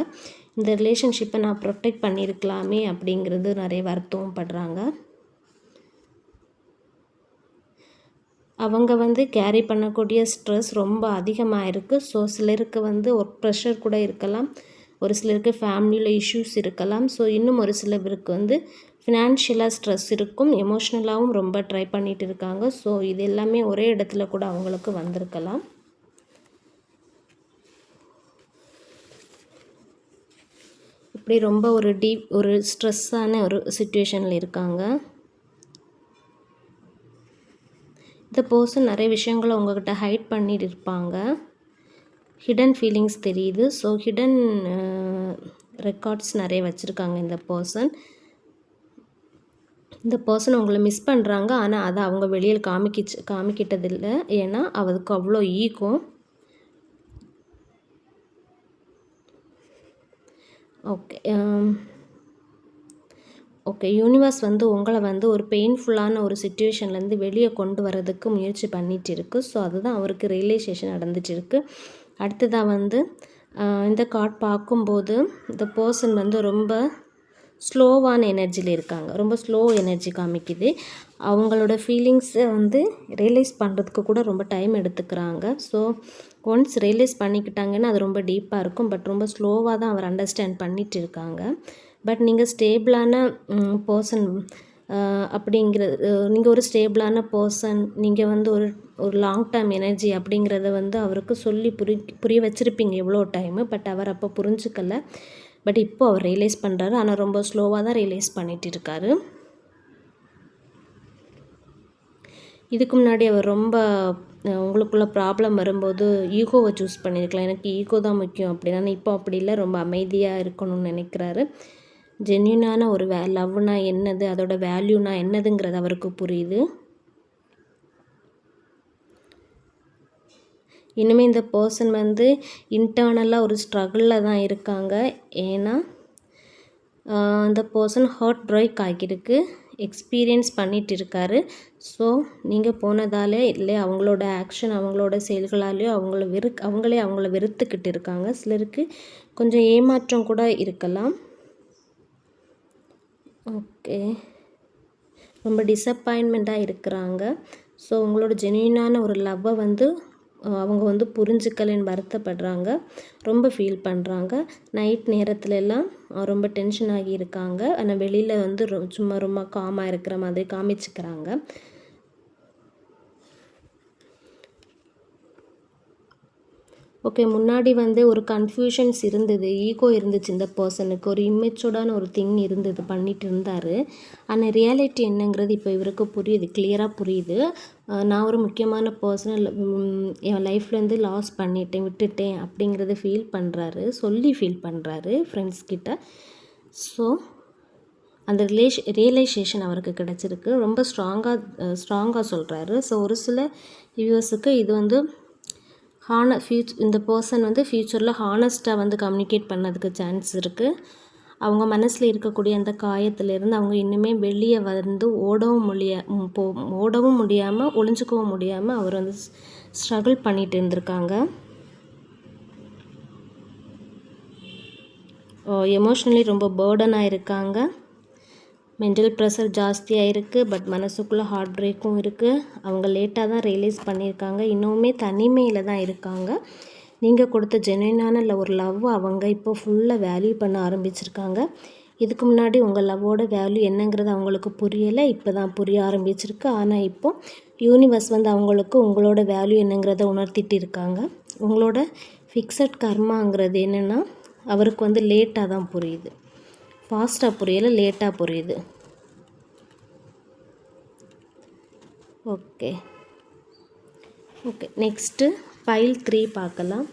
இந்த ரிலேஷன்ஷிப்பை நான் ப்ரொடெக்ட் பண்ணியிருக்கலாமே அப்படிங்கிறது நிறைய வருத்தமும் படுறாங்க. அவங்க வந்து கேரி பண்ணக்கூடிய ஸ்ட்ரெஸ் ரொம்ப அதிகமாக இருக்குது. ஸோ சிலருக்கு வந்து ஒர்க் ப்ரெஷர் கூட இருக்கலாம், ஒரு சிலருக்கு ஃபேமிலியில் இஷ்யூஸ் இருக்கலாம். ஸோ இன்னும் ஒரு சில பேருக்கு வந்து ஃபினான்ஷியலாக ஸ்ட்ரெஸ் இருக்கும், எமோஷ்னலாகவும் ரொம்ப ட்ரை பண்ணிகிட்டு இருக்காங்க. ஸோ இது எல்லாமே ஒரே இடத்துல கூட அவங்களுக்கு வந்திருக்கலாம். இப்படி ரொம்ப ஒரு ஸ்ட்ரெஸ்ஸான ஒரு சிச்சுவேஷனில் இருக்காங்க. இந்த பர்சன் நிறைய விஷயங்களை உங்கள்கிட்ட ஹைட் பண்ணிட்டு இருப்பாங்க. ஹிடன் ஃபீலிங்ஸ் தெரியுது. ஸோ ஹிடன் ரெக்கார்ட்ஸ் நிறைய வச்சுருக்காங்க இந்த பர்சன். இந்த பர்சன் உங்களை மிஸ் பண்ணுறாங்க. ஆனால் அதை அவங்க வெளியில் காமிக்கிட்டதில்லை. ஏன்னா அதுக்கு அவ்வளோ ஈகோ. ஓகே ஓகே யூனிவர்ஸ் வந்து உங்களை வந்து ஒரு பெயின்ஃபுல்லான ஒரு சிச்சுவேஷன்லேருந்து வெளியே கொண்டு வரதுக்கு முயற்சி பண்ணிகிட்டு இருக்குது. ஸோ அதுதான் அவருக்கு ரியலைசேஷன் நடந்துட்டு இருக்குது. அடுத்ததாக வந்து இந்த கார்ட் பார்க்கும்போது இந்த பர்சன் வந்து ரொம்ப ஸ்லோவான எனர்ஜியில் இருக்காங்க. ரொம்ப ஸ்லோ எனர்ஜி காமிக்குது. அவங்களோட ஃபீலிங்ஸை வந்து ரியலைஸ் பண்ணுறதுக்கு கூட ரொம்ப டைம் எடுத்துக்கிறாங்க. ஸோ ஒன்ஸ் ரியலைஸ் பண்ணிக்கிட்டாங்கன்னா அது ரொம்ப டீப்பாக இருக்கும். பட் ரொம்ப ஸ்லோவாக தான் அவர் அண்டர்ஸ்டாண்ட் பண்ணிகிட்டு இருக்காங்க. பட் நீங்கள் ஸ்டேபிளான பர்சன் அப்படிங்கிறது, நீங்கள் ஒரு ஸ்டேபிளான பர்சன், நீங்கள் வந்து ஒரு லாங் டேர்ம் எனர்ஜி அப்படிங்கிறத வந்து அவருக்கு சொல்லி புரிய வச்சுருப்பீங்க எவ்வளோ டைமு. பட் அவர் அப்போ புரிஞ்சுக்கல. பட் இப்போ அவர் ரியலைஸ் பண்ணுறாரு. ஆனால் ரொம்ப ஸ்லோவாக தான் ரியலைஸ் பண்ணிகிட்டு இருக்காரு. இதுக்கு முன்னாடி அவர் ரொம்ப உங்களுக்குள்ள ப்ராப்ளம் வரும்போது ஈகோவை சூஸ் பண்ணியிருக்கலாம். எனக்கு ஈகோ தான் முக்கியம் அப்படின்னா, இப்போ அப்படி இல்லை, ரொம்ப அமைதியாக இருக்கணும்னு நினைக்கிறாரு. ஜென்யூனான ஒரு லவ்னா என்னது, அதோட வேல்யூனா என்னதுங்கிறது அவருக்கு புரியுது. இனிமேல் இந்த பர்சன் வந்து இன்டர்னலாக ஒரு ஸ்ட்ரகிளில் தான் இருக்காங்க. ஏன்னா இந்த பர்சன் ஹார்ட் பிரேக் ஆகியிருக்கு, எக்ஸ்பீரியன்ஸ் பண்ணிகிட்டு இருக்காரு. ஸோ நீங்கள் போனதாலே இல்லை, அவங்களோட ஆக்ஷன், அவங்களோட செயல்களாலேயோ அவங்கள வெறுத்துக்கிட்டு இருக்காங்க. சிலருக்கு கொஞ்சம் ஏமாற்றம் கூட இருக்கலாம். ஓகே, ரொம்ப டிசப்பாயின்மெண்ட்டாக இருக்கிறாங்க. ஸோ உங்களோட ஜென்யூனான ஒரு லவ்வை வந்து அவங்க வந்து புரிஞ்சுக்கலன்னு வருத்தப்படுறாங்க, ரொம்ப ஃபீல் பண்ணுறாங்க. நைட் நேரத்துலலாம் ரொம்ப டென்ஷன் ஆகி இருக்காங்க. ஆனால் வெளியில் வந்து சும்மா ரொம்ப காமாக இருக்கிற மாதிரி காமிச்சுக்கிறாங்க. ஓகே, முன்னாடி வந்து ஒரு கன்ஃபியூஷன்ஸ் இருந்தது, ஈகோ இருந்துச்சு இந்த பர்சனுக்கு, ஒரு இம்மெச்சூர்டான ஒரு திங் இருந்தது, பண்ணிட்டு இருந்தார். ஆனால் ரியாலிட்டி என்னங்கிறது இப்போ இவருக்கு புரியுது, கிளியராக புரியுது. நான் ஒரு முக்கியமான பர்சனல் என் லைஃப்லேருந்து லாஸ் விட்டுட்டேன் அப்படிங்கிறத ஃபீல் பண்ணுறாரு ஃப்ரெண்ட்ஸ்கிட்ட. ஸோ அந்த ரியலைசேஷன் அவருக்கு கிடச்சிருக்கு. ரொம்ப ஸ்ட்ராங்காக சொல்கிறாரு. ஸோ ஒரு சில வியூவர்ஸுக்கு இது வந்து இந்த பர்சன் வந்து ஃப்யூச்சரில் ஹானஸ்ட்டாக வந்து கம்யூனிகேட் பண்ணதுக்கு சான்ஸ் இருக்குது. அவங்க மனசில் இருக்கக்கூடிய அந்த காயத்திலேருந்து அவங்க இன்னுமே வெளியே வந்து ஓடவும் முடியாமல் ஒளிஞ்சிக்கவும் முடியாமல் அவர் வந்து ஸ்ட்ரகிள் பண்ணிட்டு இருந்திருக்காங்க. எமோஷ்னலி ரொம்ப பேர்டனாக இருக்காங்க. மென்டல் ப்ரெஷர் ஜாஸ்தியாக இருக்குது. பட் மனசுக்குள்ளே ஹார்ட் பிரேக்கும் இருக்குது. அவங்க லேட்டாக தான் ரியலைஸ் பண்ணியிருக்காங்க. இன்னுமே தனிமையில் தான் இருக்காங்க. நீங்கள் கொடுத்த ஜென்யூனான ஒரு லவ் அவங்க இப்போ ஃபுல்லாக வேல்யூ பண்ண ஆரம்பிச்சிருக்காங்க. இதுக்கு முன்னாடி உங்கள் லவ்வோட வேல்யூ என்னங்கிறது அவங்களுக்கு புரியலை, இப்போ தான் புரிய ஆரம்பிச்சிருக்கு. ஆனால் இப்போது யூனிவர்ஸ் வந்து அவங்களுக்கு உங்களோட வேல்யூ என்னங்கிறத உணர்த்திட்டு இருக்காங்க. உங்களோட ஃபிக்ஸட் கர்மாங்கிறது என்னென்னா அவருக்கு வந்து லேட்டாக தான் புரியுது, ஃபாஸ்ட்டாக புரியலை, லேட்டாக புரியுது. ஓகே நெக்ஸ்ட்டு ஃபைல் 3 பார்க்கலாம்.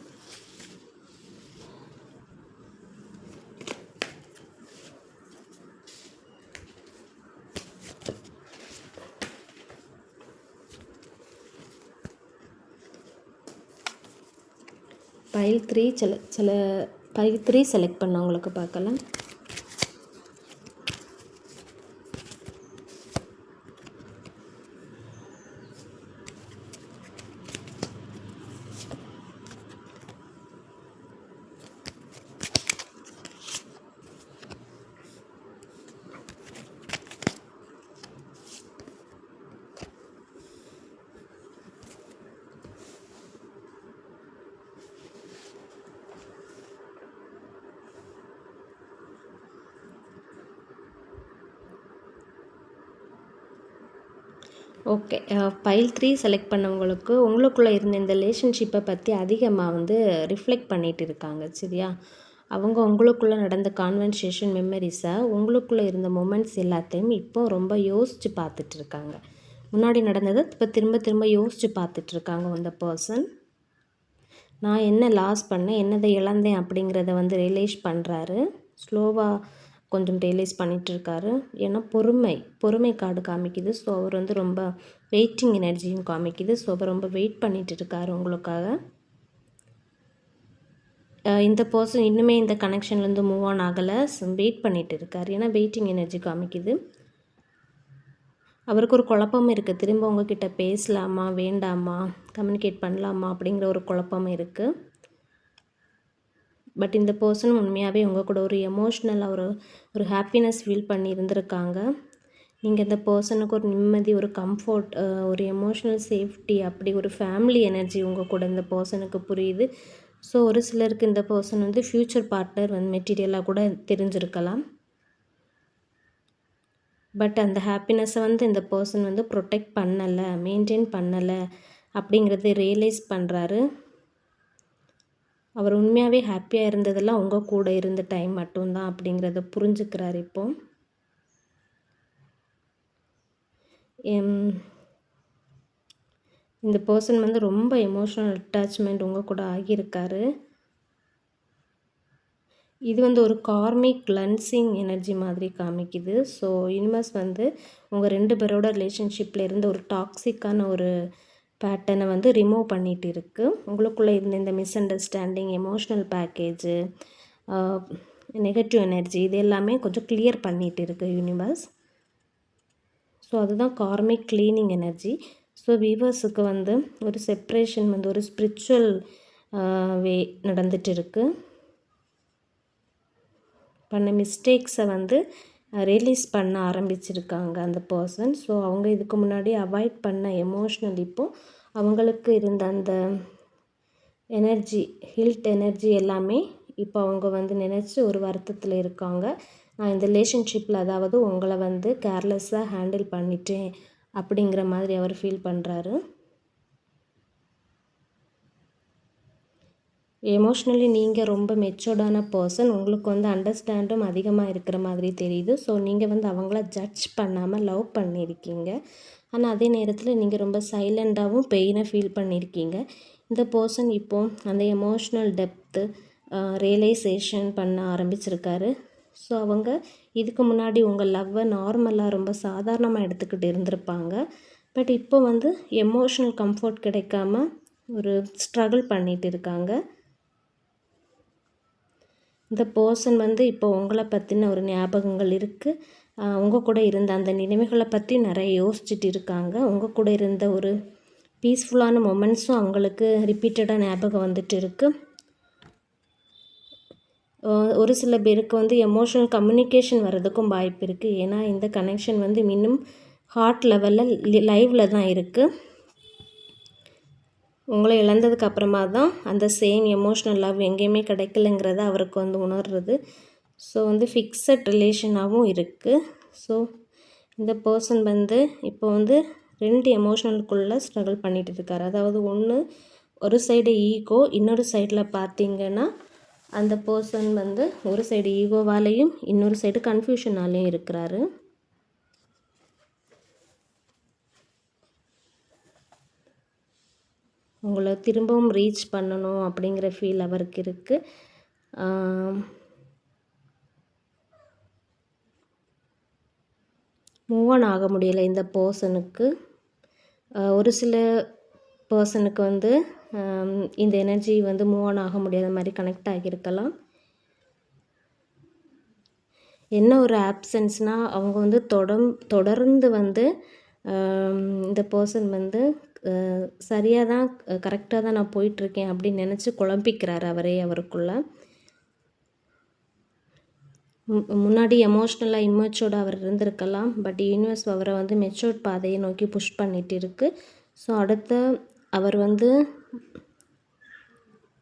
ஃபைல் 3 செலக்ட் பண்ணவங்களுக்கு பார்க்கலாம். ஓகே, ஃபைல் 3 செலக்ட் பண்ணவங்களுக்கு உங்களுக்குள்ளே இருந்த இந்த ரிலேஷன்ஷிப்பை பற்றி அதிகமாக வந்து ரிஃப்ளெக்ட் பண்ணிகிட்டு இருக்காங்க. சரியா, அவங்க உங்களுக்குள்ளே நடந்த கான்வர்சேஷன் மெமரிஸை, உங்களுக்குள்ளே இருந்த மொமெண்ட்ஸ் எல்லாத்தையும் இப்போ ரொம்ப யோசித்து பார்த்துட்ருக்காங்க. முன்னாடி நடந்ததை இப்போ திரும்ப யோசித்து பார்த்துட்ருக்காங்க. அந்த பர்சன் நான் என்ன லாஸ் பண்ணேன், என்னதை இழந்தேன் அப்படிங்கிறத வந்து ரியலைஸ் பண்ணுறாரு. ஸ்லோவாக கொஞ்சம் ரியலைஸ் பண்ணிகிட்ருக்காரு. ஏன்னா பொறுமை கார்டு காமிக்குது. ஸோ அவர் வந்து ரொம்ப வெயிட்டிங் எனர்ஜியும் காமிக்குது. ஸோ அவர் ரொம்ப வெயிட் பண்ணிகிட்டு இருக்காரு உங்களுக்காக. இந்த பர்சன் இன்னுமே இந்த கனெக்ஷன்லேருந்து மூவ் ஆன் ஆகலை. வெயிட் பண்ணிகிட்டு இருக்கார். ஏன்னா வெயிட்டிங் எனர்ஜி காமிக்குது. அவருக்கு ஒரு குழப்பம் இருக்குது. திரும்ப உங்ககிட்ட பேசலாமா வேண்டாமா, கம்யூனிகேட் பண்ணலாமா அப்படிங்கிற ஒரு குழப்பம் இருக்குது. பட் இந்த பர்சன் உண்மையாகவே உங்கள் கூட ஒரு எமோஷ்னலாக ஒரு ஹாப்பினஸ் ஃபீல் பண்ணி இருந்திருக்காங்க. நீங்கள் இந்த பர்சனுக்கு ஒரு நிம்மதி, ஒரு கம்ஃபர்ட், ஒரு எமோஷ்னல் சேஃப்டி, அப்படி ஒரு ஃபேமிலி எனர்ஜி உங்கள் கூட இந்த பர்சனுக்கு புரியுது. ஸோ ஒரு சிலருக்கு இந்த பர்சன் வந்து ஃப்யூச்சர் பார்ட்னர் வந்து மெட்டீரியலாக கூட தெரிஞ்சிருக்கலாம். பட் அந்த ஹாப்பினஸை வந்து இந்த பர்சன் வந்து ப்ரொடெக்ட் பண்ணலை, மெயின்டைன் பண்ணலை அப்படிங்கிறது ரியலைஸ் பண்ணுறாரு. அவர் உண்மையாகவே ஹாப்பியாக இருந்ததெல்லாம் உங்கள் கூட இருந்த டைம் மட்டும்தான் அப்படிங்கிறத புரிஞ்சுக்கிறார் இப்போ. இந்த பர்சன் வந்து ரொம்ப எமோஷ்னல் அட்டாச்மெண்ட் உங்கள் கூட ஆகியிருக்காரு. இது வந்து ஒரு கார்மிக் கிளன்சிங் எனர்ஜி மாதிரி காமிக்குது. ஸோ யூனிவர்ஸ் வந்து உங்கள் 2 பேரோட ரிலேஷன்ஷிப்பில் இருந்த ஒரு டாக்ஸிக்கான ஒரு பேட்டர்னை வந்து ரிமூவ் பண்ணிகிட்டு இருக்குது. உங்களுக்குள்ளே இருந்த இந்த miss understanding, emotional package, negative energy, இது எல்லாமே கொஞ்சம் கிளியர் பண்ணிகிட்டு இருக்குது யூனிவர்ஸ். ஸோ அதுதான் கார்மிக் க்ளீனிங் எனர்ஜி. ஸோ வீவர்ஸுக்கு வந்து ஒரு செப்ரேஷன் வந்து ஒரு ஸ்பிரிச்சுவல் வே நடந்துட்டு இருக்குது. பண்ண மிஸ்டேக்ஸை வந்து ரிலீஸ் பண்ண ஆரம்பிச்சிருக்காங்க அந்த பர்சன். ஸோ அவங்க இதுக்கு முன்னாடி அவாய்ட் பண்ண எமோஷ்னல் இப்போது அவங்களுக்கு இருந்த அந்த எனர்ஜி, ஹில்ட் எனர்ஜி எல்லாமே இப்போ அவங்க வந்து நினச்சி ஒரு வருத்தத்தில் இருக்காங்க. நான் இந்த ரிலேஷன்ஷிப்பில் அதாவது உங்களை வந்து கேர்லெஸ்ஸாக ஹேண்டில் பண்ணிட்டேன் அப்படிங்கிற மாதிரி அவர் ஃபீல் பண்ணுறாரு. எமோஷ்னலி நீங்கள் ரொம்ப மெச்சூர்டான பர்சன். உங்களுக்கு வந்து அண்டர்ஸ்டாண்டும் அதிகமாக இருக்கிற மாதிரி தெரியுது. ஸோ நீங்கள் வந்து அவங்கள ஜட்ஜ் பண்ணாமல் லவ் பண்ணியிருக்கீங்க. ஆனால் அதே நேரத்தில் நீங்கள் ரொம்ப சைலண்டாகவும் பெயினை ஃபீல் பண்ணியிருக்கீங்க. இந்த பர்சன் இப்போது அந்த எமோஷ்னல் டெப்த்து ரியலைசேஷன் பண்ண ஆரம்பிச்சிருக்காரு. ஸோ அவங்க இதுக்கு முன்னாடி உங்கள் லவ்வை நார்மலாக ரொம்ப சாதாரணமாக எடுத்துக்கிட்டு இருந்திருப்பாங்க. பட் இப்போ வந்து எமோஷ்னல் கம்ஃபர்ட் கிடைக்காம ஒரு ஸ்ட்ரகிள் பண்ணிகிட்டு இருக்காங்க. இந்த பர்சன் வந்து இப்போ உங்களை பற்றின ஒரு ஞாபகங்கள் இருக்குது. உங்கள் கூட இருந்த அந்த நினைவுகளை பற்றி நிறைய யோசிச்சுட்டு இருக்காங்க. உங்கள் கூட இருந்த ஒரு பீஸ்ஃபுல்லான மொமெண்ட்ஸும் அவங்களுக்கு ரிப்பீட்டடாக ஞாபகம் வந்துட்டு இருக்குது. ஒரு சில பேருக்கு வந்து எமோஷனல் கம்யூனிகேஷன் வர்றதுக்கும் வாய்ப்பு இருக்குது. ஏன்னா இந்த கனெக்ஷன் வந்து இன்னும் ஹார்ட் லெவலில் லைவில் தான் இருக்குது. உங்களை இழந்ததுக்கு அப்புறமா தான் அந்த சேம் எமோஷ்னல் லவ் எங்கேயுமே கிடைக்கலங்கிறத அவருக்கு வந்து உணர்றது. ஸோ வந்து ஃபிக்ஸட் ரிலேஷனாகவும் இருக்குது. ஸோ இந்த பர்சன் வந்து இப்போ வந்து 2 எமோஷ்னலுக்குள்ளே ஸ்ட்ரகிள் பண்ணிகிட்டு இருக்கார். அதாவது ஒரு சைடு ஈகோ, இன்னொரு சைடில் பார்த்திங்கன்னா அந்த பர்சன் வந்து ஒரு சைடு ஈகோவாலேயும் இன்னொரு சைடு கன்ஃபியூஷனாலேயும் இருக்கிறாரு. உங்களை திரும்பவும் ரீச் பண்ணணும் அப்படிங்கிற ஃபீல் அவருக்கு இருக்குது. மூவ் ஆன் ஆக முடியலை இந்த பர்சனுக்கு. ஒரு சில பர்சனுக்கு வந்து இந்த எனர்ஜி வந்து மூவ் ஆன் ஆக முடியாத மாதிரி கனெக்ட் ஆகியிருக்கலாம். என்ன ஒரு ஆப்சன்ஸ்னால் அவங்க வந்து தொடர்ந்து வந்து இந்த பர்சன் வந்து சரியாக தான், கரெக்டாக தான் நான் போயிட்டுருக்கேன் அப்படின்னு நினச்சி குழம்பிக்கிறார் அவருக்குள்ளே. முன்னாடி எமோஷ்னலாக இம்மெச்சூர்டாக அவர் இருந்திருக்கலாம். பட் யூனிவர்ஸ் அவரை வந்து மெச்சூர்ட் பாதையை நோக்கி புஷ் பண்ணிகிட்டு இருக்குது. ஸோ அடுத்து அவர் வந்து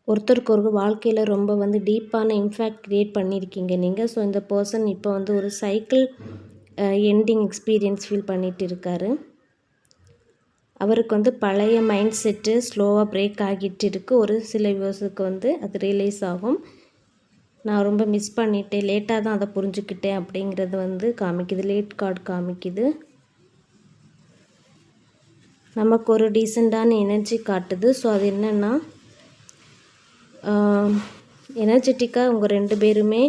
ஒருத்தருக்கு ஒரு வாழ்க்கையில் ரொம்ப வந்து டீப்பான இம்பேக்ட் க்ரியேட் பண்ணியிருக்கீங்க நீங்கள். ஸோ இந்த பர்சன் இப்போ வந்து ஒரு சைக்கிள் எண்டிங் எக்ஸ்பீரியன்ஸ் ஃபீல் பண்ணிகிட்டு இருக்கார். அவருக்கு வந்து பழைய மைண்ட் செட்டு ஸ்லோவாக பிரேக் ஆகிட்டு இருக்குது. ஒரு சில வியூவர்ஸுக்கு வந்து அது ரியலைஸ் ஆகும். நான் ரொம்ப மிஸ் பண்ணிட்டேன், லேட்டாக தான் அதை புரிஞ்சுக்கிட்டேன் அப்படிங்கிறது வந்து காமிக்குது. லேட் கார்டு காமிக்குது. நமக்கு ஒரு டீசெண்டான எனர்ஜி காட்டுது. ஸோ அது என்னென்னா எனர்ஜெட்டிக்காக உங்கள் 2 பேருமே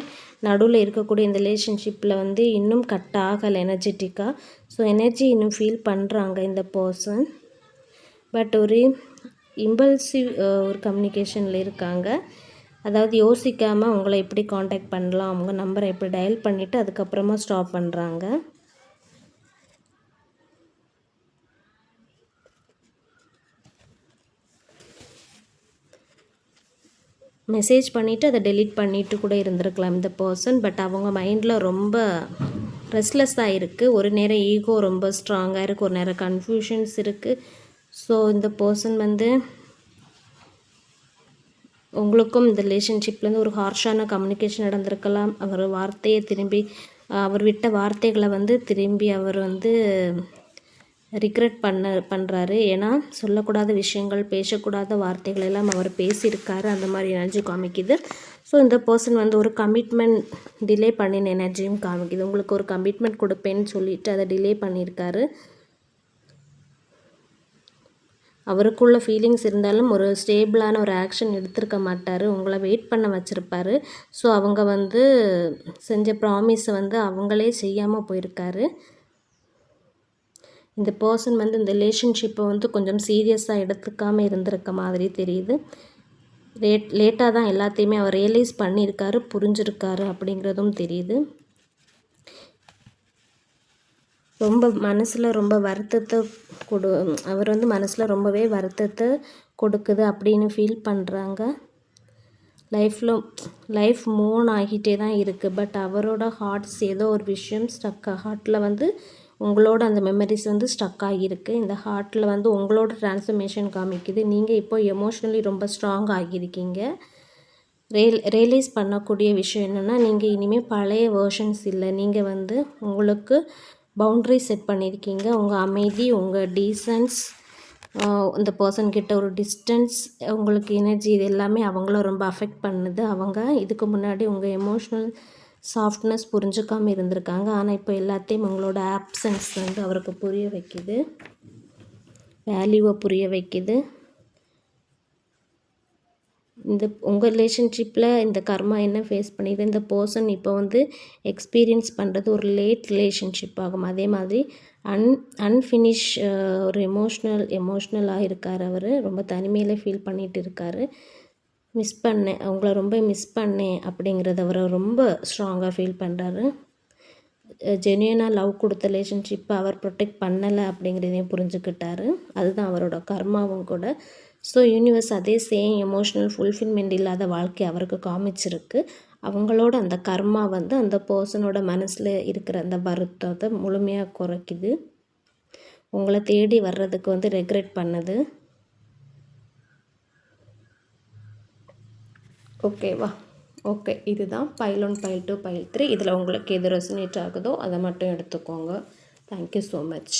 நடுவில் இருக்கக்கூடிய இந்த ரிலேஷன்ஷிப்பில் வந்து இன்னும் கட் ஆகலை எனர்ஜெட்டிக்காக. ஸோ எனர்ஜி இன்னும் ஃபீல் பண்ணுறாங்க இந்த பர்சன். பட் ஒரு இம்பல்சிவ் ஒரு கம்யூனிகேஷனில் இருக்காங்க. அதாவது யோசிக்காமல் உங்களை எப்படி காண்டாக்ட் பண்ணலாம், அவங்க நம்பரை எப்படி டயல் பண்ணிவிட்டு அதுக்கப்புறமா ஸ்டாப் பண்ணுறாங்க. மெசேஜ் பண்ணிவிட்டு அதை டெலீட் பண்ணிவிட்டு கூட இருந்திருக்கலாம் இந்த பர்சன். பட் அவங்க மைண்டில் ரொம்ப ரெஸ்ட்லெஸ்ஸாக இருக்குது. ஒரு நேரம் ஈகோ ரொம்ப ஸ்ட்ராங்காக இருக்குது, ஒரு நேரம் கன்ஃபியூஷன்ஸ் இருக்குது. ஸோ இந்த பர்சன் வந்து உங்களுக்கும் இந்த ரிலேஷன்ஷிப்லேருந்து ஒரு ஹார்ஷான கம்யூனிகேஷன் நடந்திருக்கலாம். அவர் வார்த்தையை திரும்பி அவர் விட்ட வார்த்தைகளை வந்து திரும்பி அவர் வந்து ரிக்ரெட் பண்ணுறாரு. ஏன்னா சொல்லக்கூடாத விஷயங்கள், பேசக்கூடாத வார்த்தைகள் எல்லாம் அவர் பேசியிருக்காரு. அந்த மாதிரி எனர்ஜி காமிக்குது. ஸோ இந்த பர்சன் வந்து ஒரு கமிட்மெண்ட் டிலே பண்ணின எனர்ஜியும் காமிக்குது. உங்களுக்கு ஒரு கமிட்மெண்ட் கொடுப்பேன்னு சொல்லிட்டு அதை டிலே பண்ணியிருக்காரு. அவருக்குள்ள ஃபீலிங்ஸ் இருந்தாலும் ஒரு ஸ்டேபிளான ஒரு ஆக்ஷன் எடுத்திருக்க மாட்டார். உங்களை வெயிட் பண்ண வச்சுருப்பார். ஸோ அவங்க வந்து செஞ்ச ப்ராமிஸை வந்து அவங்களே செய்யாமல் போயிருக்காரு. இந்த பர்சன் வந்து இந்த ரிலேஷன்ஷிப்பை வந்து கொஞ்சம் சீரியஸாக எடுத்துக்காமல் இருந்திருக்க மாதிரி தெரியுது. லேட்டாக தான் எல்லாத்தையுமே அவர் ரியலைஸ் பண்ணியிருக்காரு, புரிஞ்சிருக்காரு அப்படிங்கிறதும் தெரியுது. ரொம்ப மனசில் ரொம்ப வருத்தத்தை அவர் வந்து மனசில் ரொம்பவே வருத்தத்தை கொடுக்குது அப்படின்னு ஃபீல் பண்ணுறாங்க. லைஃப் மூவ் ஆகிட்டே தான் இருக்குது. பட் அவரோட ஹார்ட்ஸ் ஏதோ ஒரு விஷயம் ஹார்ட்டில் வந்து உங்களோட அந்த மெமரிஸ் வந்து ஸ்டக் ஆகியிருக்கு. இந்த ஹார்ட்டில் வந்து உங்களோட ட்ரான்ஸ்ஃபர்மேஷன் காமிக்குது. நீங்கள் இப்போ எமோஷ்னலி ரொம்ப ஸ்ட்ராங் ஆகியிருக்கீங்க. ரியலைஸ் பண்ணக்கூடிய விஷயம் என்னென்னா, நீங்கள் இனிமேல் பழைய வேர்ஷன்ஸ் இல்லை. நீங்கள் வந்து உங்களுக்கு பவுண்ட்ரி செட் பண்ணியிருக்கீங்க. உங்கள் அமைதி, உங்கள் டீசன்ஸ், இந்த பர்சன்கிட்ட ஒரு டிஸ்டன்ஸ், உங்களுக்கு எனர்ஜி, இது எல்லாமே அவங்கள ரொம்ப அஃபெக்ட் பண்ணுது. அவங்க இதுக்கு முன்னாடி உங்கள் எமோஷ்னல் சாஃப்ட்னஸ் புரிஞ்சுக்காமல் இருந்திருக்காங்க. ஆனால் இப்போ எல்லாத்தையும் உங்களோட ஆப்சன்ஸ் வந்து அவருக்கு புரிய வைக்குது, வேல்யூவை புரிய வைக்குது. இந்த உங்கள் ரிலேஷன்ஷிப்பில் இந்த கர்மா என்ன ஃபேஸ் பண்ணிது, இந்த பர்சன் இப்போ வந்து எக்ஸ்பீரியன்ஸ் பண்ணுறது ஒரு லேட் ரிலேஷன்ஷிப் ஆகும். அதே மாதிரி அன்ஃபினிஷ் ஒரு எமோஷ்னலாக இருக்கார். அவர் ரொம்ப தனிமையில் ஃபீல் பண்ணிகிட்டு இருக்கார். அவங்கள ரொம்ப மிஸ் பண்ணேன் அப்படிங்கிறத அவர் ரொம்ப ஸ்ட்ராங்காக ஃபீல் பண்ணுறாரு. ஜென்யூனாக லவ் கொடுத்த ரிலேஷன்ஷிப்பை அவர் ப்ரொடெக்ட் பண்ணலை அப்படிங்கிறதையும் புரிஞ்சுக்கிட்டாரு. அதுதான் அவரோட கர்மாவும் கூட. ஸோ யூனிவர்ஸ் அதே சேம் எமோஷ்னல் ஃபுல்ஃபில்மெண்ட் இல்லாத வாழ்க்கை அவருக்கு காமிச்சிருக்கு. அவங்களோட அந்த கர்மா வந்து அந்த பர்சனோட மனசில் இருக்கிற அந்த வருத்தத்தை முழுமையாக குறைக்குது. உங்களை தேடி வர்றதுக்கு வந்து ரெக்ரெட் பண்ணுது. ஓகேவா? ஓகே, இதுதான் பைல் 1, பைல் 2, பைல் 3. இதில் உங்களுக்கு எது ரெசனேட் ஆகுதோ அதை மட்டும் எடுத்துக்கோங்க. Thank you so much.